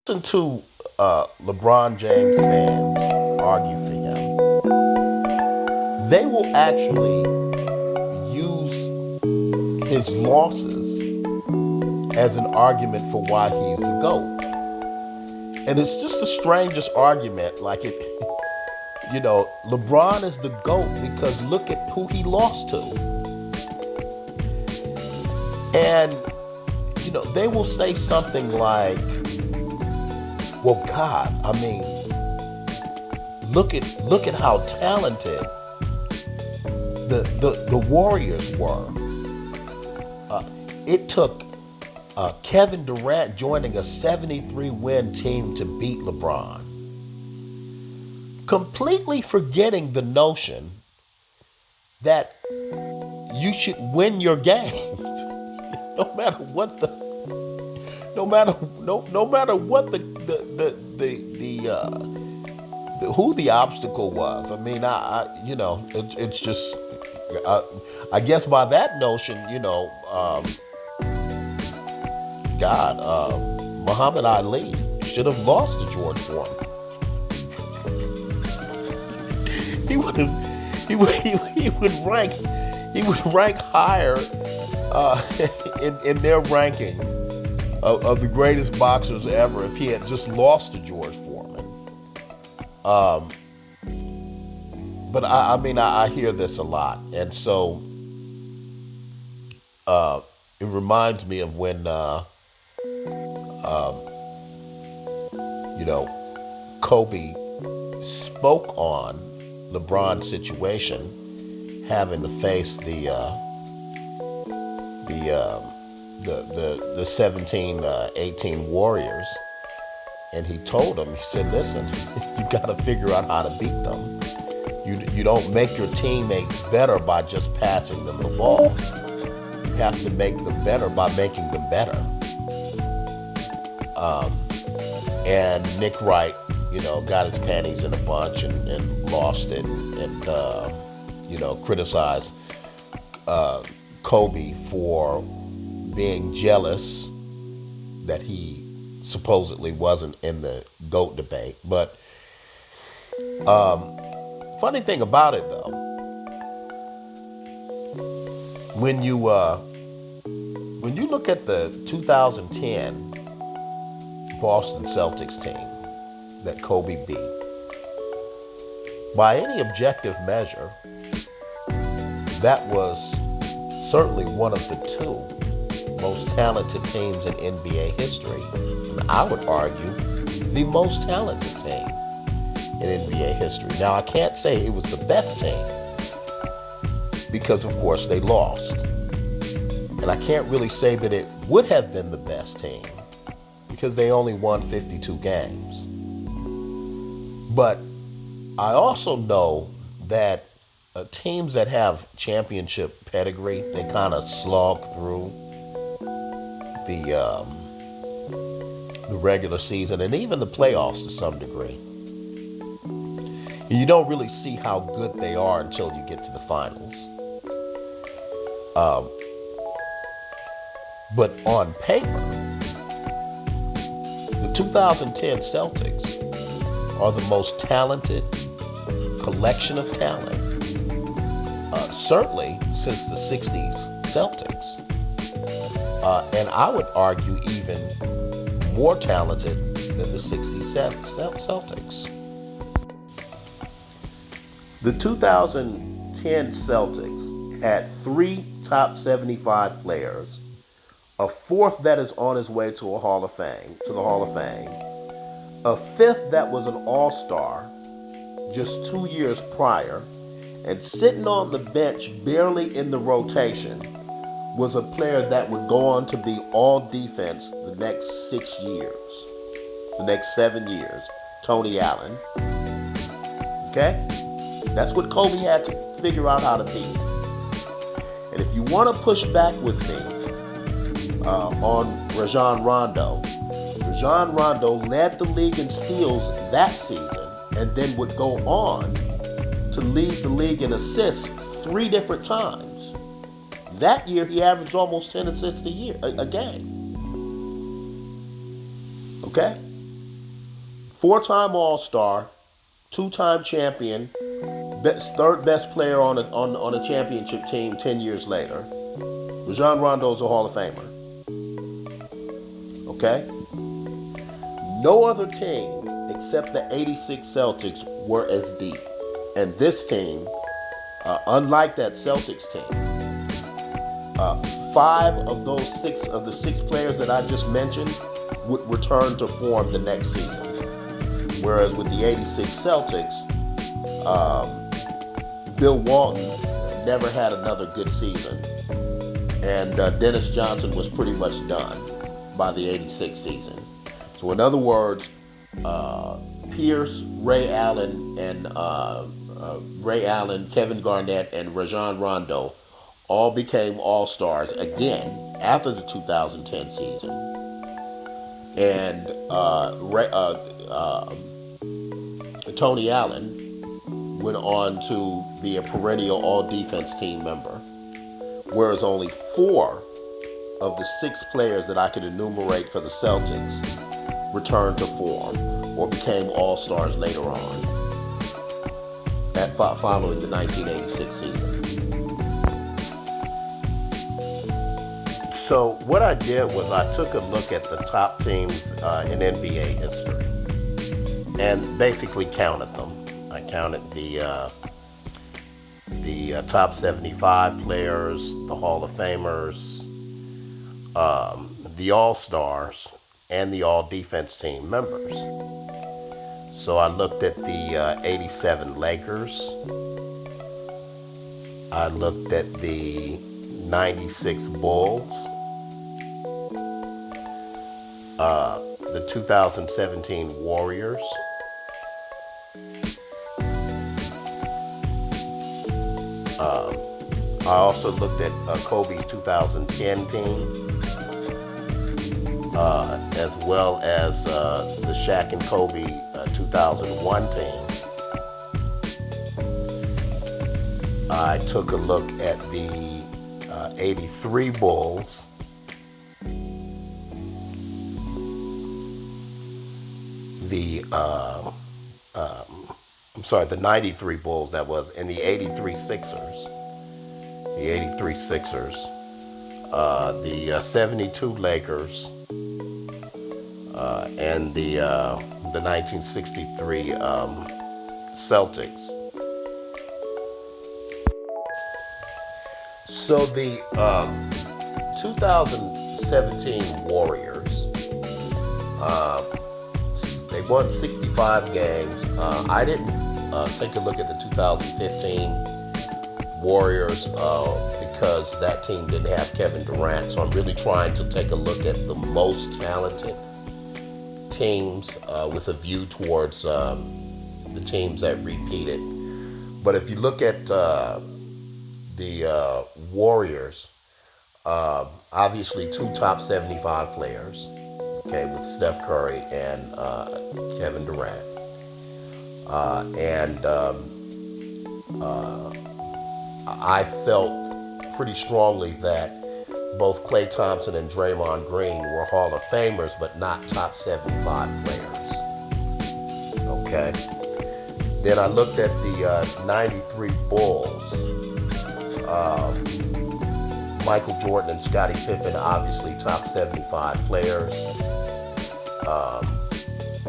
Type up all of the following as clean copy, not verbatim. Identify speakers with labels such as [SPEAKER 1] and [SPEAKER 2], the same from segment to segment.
[SPEAKER 1] Listen to LeBron James fans argue for him. They will actually use his losses as an argument for why he's the GOAT. And it's just the strangest argument. LeBron is the GOAT because look at who he lost to. And, they will say something like, well, God, look at how talented the Warriors were. It took Kevin Durant joining a 73-win team to beat LeBron. Completely forgetting the notion that you should win your games, no matter what who the obstacle was. It's just, I guess by that notion, Muhammad Ali should have lost to George Foreman. He would rank higher in their rankings of the greatest boxers ever if he had just lost to George Foreman. But I hear this a lot, and so it reminds me of when Kobe spoke on LeBron's situation, having to face the 17-18 Warriors, and he told them, he said, listen, you got to figure out how to beat them. You don't make your teammates better by just passing them the ball. You have to make them better by making them better. And Nick Wright, got his panties in a bunch and lost it and criticized Kobe for being jealous that he supposedly wasn't in the GOAT debate. But funny thing about it, though, when you look at the 2010 Boston Celtics team that Kobe beat, by any objective measure, that was certainly one of the two most talented teams in NBA history. And I would argue the most talented team in NBA history. Now, I can't say it was the best team because, of course, they lost. And I can't really say that it would have been the best team because they only won 52 games. But I also know that teams that have championship pedigree, they kind of slog through the regular season and even the playoffs to some degree. And you don't really see how good they are until you get to the finals. But on paper, the 2010 Celtics are the most talented collection of talent, certainly since the 60s Celtics. And I would argue even more talented than the 60s Celtics. The 2010 Celtics had 3 top 75 players, a fourth that is on his way to the Hall of Fame, a fifth that was an all-star just 2 years prior, and sitting on the bench barely in the rotation was a player that would go on to be all defense the next 6 years, the next 7 years, Tony Allen. Okay? That's what Kobe had to figure out how to be. And if you want to push back with me on Rajon Rondo led the league in steals that season and then would go on to lead the league in assists 3 different times. That year, he averaged almost 10 assists a game. Okay? Four-time All-Star, two-time champion, third best player on a championship team 10 years later. Rajon Rondo is a Hall of Famer. Okay? No other team except the '86 Celtics were as deep. And this team, unlike that Celtics team, five of the six players that I just mentioned would return to form the next season. Whereas with the '86 Celtics, Bill Walton never had another good season. And Dennis Johnson was pretty much done by the '86 season. So in other words, Pierce, Ray Allen, Kevin Garnett, and Rajon Rondo all became All-Stars again after the 2010 season. And Tony Allen went on to be a perennial All-Defense team member, whereas only four of the six players that I could enumerate for the Celtics returned to form or became All-Stars later on, following the 1986 season. So what I did was I took a look at the top teams in NBA history and basically counted them. I counted the top 75 players, the Hall of Famers, the All-Stars, and the All-Defense team members. So I looked at the '87 Lakers. I looked at the '96 Bulls. The 2017 Warriors. I also looked at Kobe's 2010 team, as well as the Shaq and Kobe 2001 team. I took a look at the '83 Bulls, the '93 Bulls, that was, and the '83 Sixers. The '83 Sixers, the '72 Lakers, and the 1963 Celtics. So the 2017 Warriors, they won 65 games. I didn't take a look at the 2015 Warriors because that team didn't have Kevin Durant. So I'm really trying to take a look at the most talented teams with a view towards the teams that repeated. But if you look at the Warriors, obviously two top 75 players, okay, with Steph Curry and Kevin Durant. I felt pretty strongly that both Klay Thompson and Draymond Green were Hall of Famers, but not top 75 players. Okay. Then I looked at the '93 Bulls. Michael Jordan and Scottie Pippen, obviously top 75 players,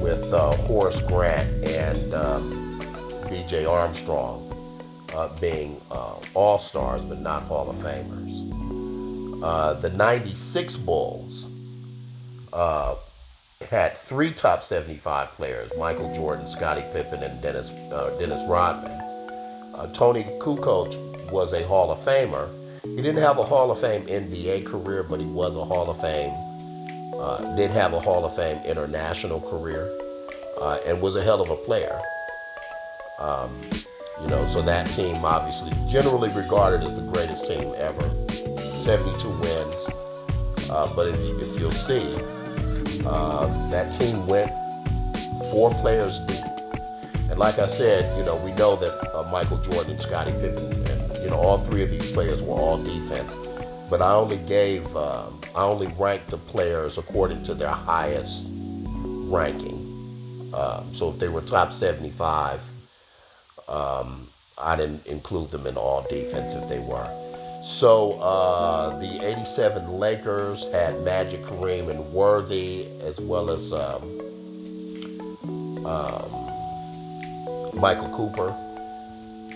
[SPEAKER 1] with Horace Grant and B.J. Armstrong being All-Stars but not Hall of Famers. The '96 Bulls had three top 75 players: Michael Jordan, Scottie Pippen, and Dennis Rodman. Tony Kukoc was a Hall of Famer. He didn't have a Hall of Fame NBA career, but he was a Hall of Fame, did have a Hall of Fame international career, and was a hell of a player. So that team, obviously, generally regarded as the greatest team ever. 72 wins. But if you'll see, that team went four players deep. And like I said, we know that Michael Jordan, Scottie Pippen, and all three of these players were all defense. But I only ranked the players according to their highest ranking. So if they were top 75, I didn't include them in all defense if they were. So the 87 Lakers had Magic, Kareem, and Worthy, as well as Michael Cooper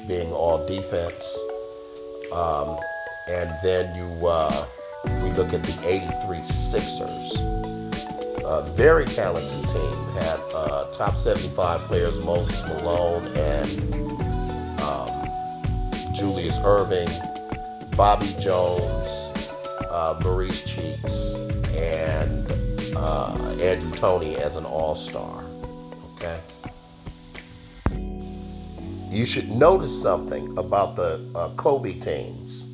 [SPEAKER 1] being all defense. And then we look at the 83 Sixers. Very talented team. Had top 75 players, Moses Malone and Julius Erving, Bobby Jones, Maurice Cheeks, and Andrew Toney as an all-star. Okay? You should notice something about the Kobe teams.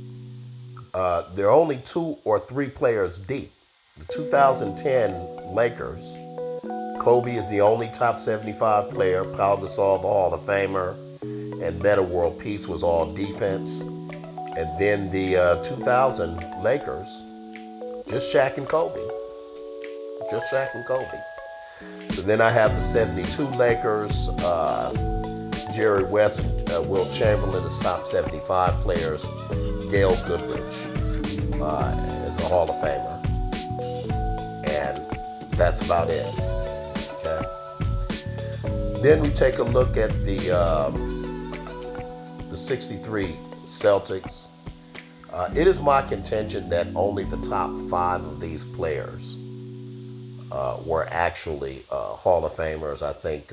[SPEAKER 1] They're only 2 or 3 players deep. The 2010 Lakers, Kobe is the only top 75 player. Pau Gasol, the Hall of Famer, and Metta World Peace was all defense. And then the 2000 Lakers, just Shaq and Kobe. Just Shaq and Kobe. So then I have the 72 Lakers, Jerry West and Wilt Chamberlain as top 75 players, Gail Goodrich as a Hall of Famer. And that's about it. Okay. Then we take a look at the 63 Celtics. It is my contention that only the top 5 of these players were actually Hall of Famers. I think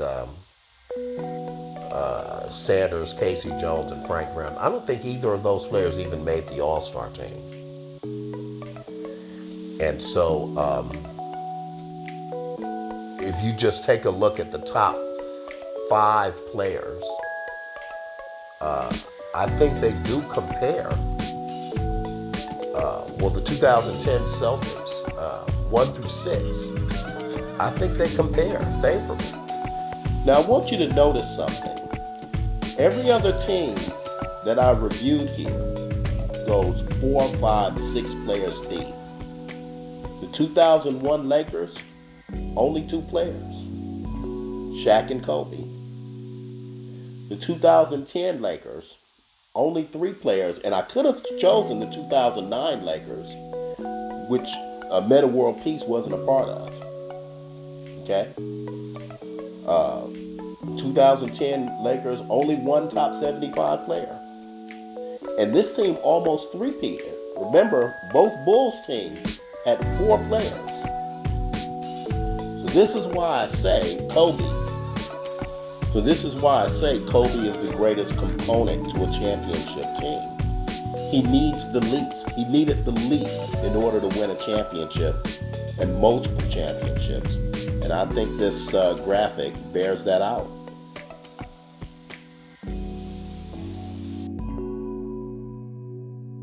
[SPEAKER 1] Sanders, Casey Jones, and Frank Graham. I don't think either of those players even made the All-Star team. And so if you just take a look at the top 5 players, I think they do compare. Well, the 2010 Celtics, 1 through 6, I think they compare favorably. Now, I want you to notice something. Every other team that I reviewed here goes 4, 5, 6 players deep. The 2001 Lakers, only 2 players, Shaq and Kobe. The 2010 Lakers, only 3 players, and I could have chosen the 2009 Lakers, which Metta World Peace wasn't a part of. Okay? 2010 Lakers, only 1 top 75 player. And this team almost three-peated. Remember, both Bulls teams had 4 players. So this is why I say Kobe is the greatest component to a championship team. He needed the least in order to win a championship and multiple championships. And I think this graphic bears that out.